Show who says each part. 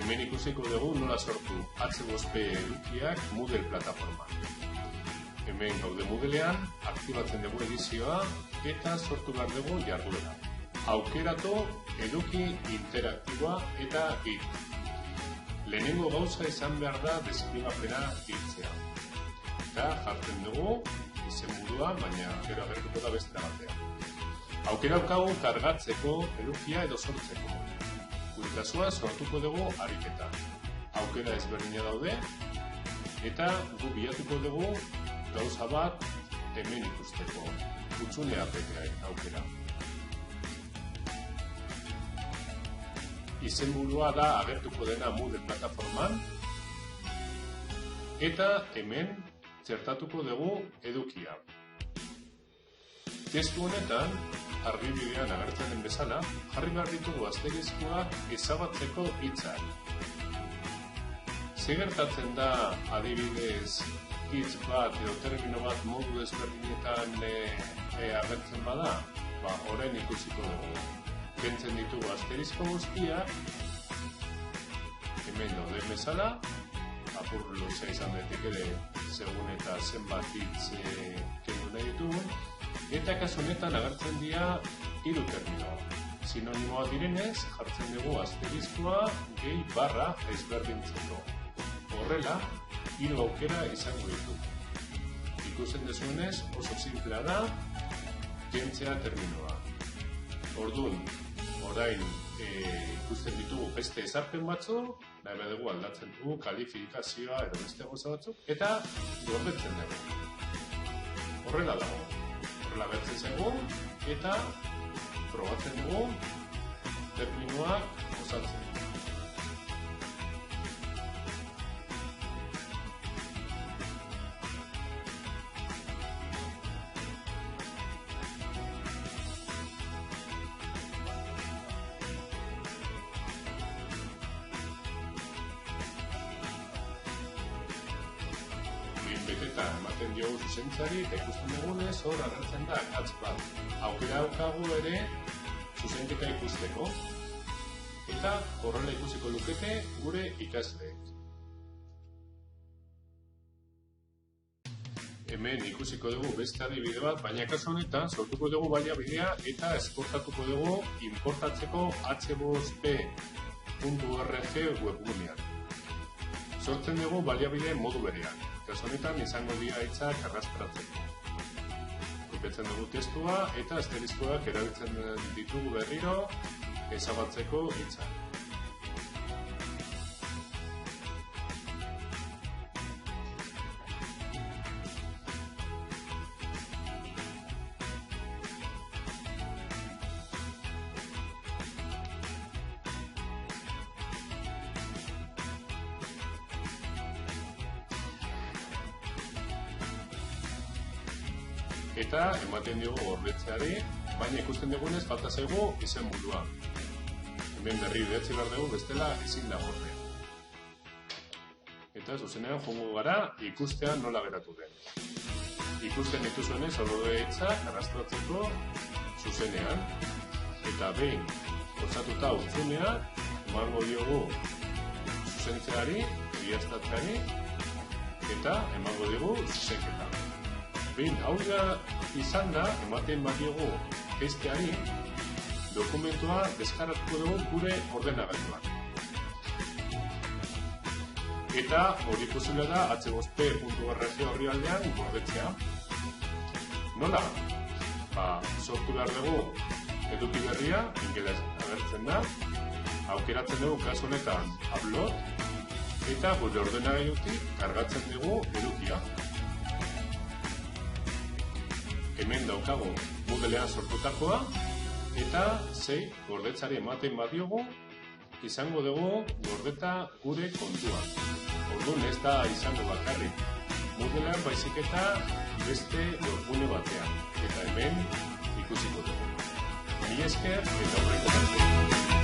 Speaker 1: Hemen ikusiko dugu nola sortu H5P edukiak Moodle plataforman. Hemen gaude Moodlean, aktibatzen dugu edizioa eta sortu behar dugu jarduera. Aukeratu eduki interaktiboa eta git. Lehenengo gauza izan behar da deskribapena hiltzea. Eta jartzen dugu izenburua, baina gero agertuko da beste batean. Aukera daukagu kargatzeko edukia edo sortzeko. Gure kasua sortuko dugu ariketa. Aukera ezberdina daude eta gu bilatuko dugu gauza bat hemen ikusteko. Hutsune aukera. Izenburua da agertuko dena Moodle plataforman eta hemen txertatuko dugu edukia. Testu honetan, argibidean agertzen den bezala, jarri behar ditugu asterizkoak ezabatzeko hitzak. Ze gertatzen da adibidez hitz bat edo termino bat modu desberdinetan agertzen bada? Orain ikusiko dugu. Kentzen ditugu asterizko guztiak, hemen dauden bezala, apur luzea izan daiteke ere segun eta zenbat hitz kendu nahi ditugun, eta kasu honetan agertzen dira 3 termino. Sinonimoa direnez, jartzen dugu asterizkoa gehi barra ezberdintzeko. Horrela, 3 aukera izango ditugu. Ikusten dezuenez, oso simplea da, kentzea terminoa. Orduan, orain ikusten ditugu beste ezarpen batzuk, nahi behar dugu aldatzen dugu kalifikazioa edo beste gauza batzuk, eta gordetzen dugu. Horrela dago. Horrela bertzen zego, eta probatzen dugu terminoak osatzen. Beteta ematen diogu zuzentzari eta ikusten dugunez hor agertzen da akats bat. Aukera daukagu ere zuzenketa ikusteko eta horrela ikusiko lukete gure ikasleek. Hemen ikusiko dugu beste adibide bat, baina kasu honetan sortuko dugu baliabidea eta esportatuko dugu importatzeko h5p.org webgunean. Sortzen dugu baliabide modu berean. Kasu honetan izango dira hitzak arrastratzeko. Kopiatzen dugu testua eta asterizkoak erabiltzen ditugu berriro ezabatzeko hitzak. Eta ematen diogu gordetzeari, baina ikusten dugunez falta zaigu izenburua. Hemen berri idatzi behar dugu bestela ezin da gorde. Eta zuzenean joango gara ikustean nola geratu den. Ikusten dituzuenez daude hitzak arrastratzeko zuzenean. Eta behin osatuta hutsunea emango diogu zuzentzeari, egiaztatzeari, eta emango diogu zuzenketa. Behin, hau izan da, ematen badiogu besteari, dokumentua deskargatuko dugu gure ordenagailuan. Eta hori posible da h5p.org orrialdean gordetzea. Nola? Sortu behar dugu eduki berria, ingeles agertzen da, aukeratzen dugu kasu honetan upload, eta gure ordenagailutik kargatzen dugu edukia. Hemen daukagu Moodlean sortutakoa eta gordetzari ematen badiogu izango dugu gordeta gure kontua. Orduan ez da izango bakarrik Moodlean baizik eta beste webgune batean. Eta hemen ikusiko dugu. Mila esker eta aurreko arte.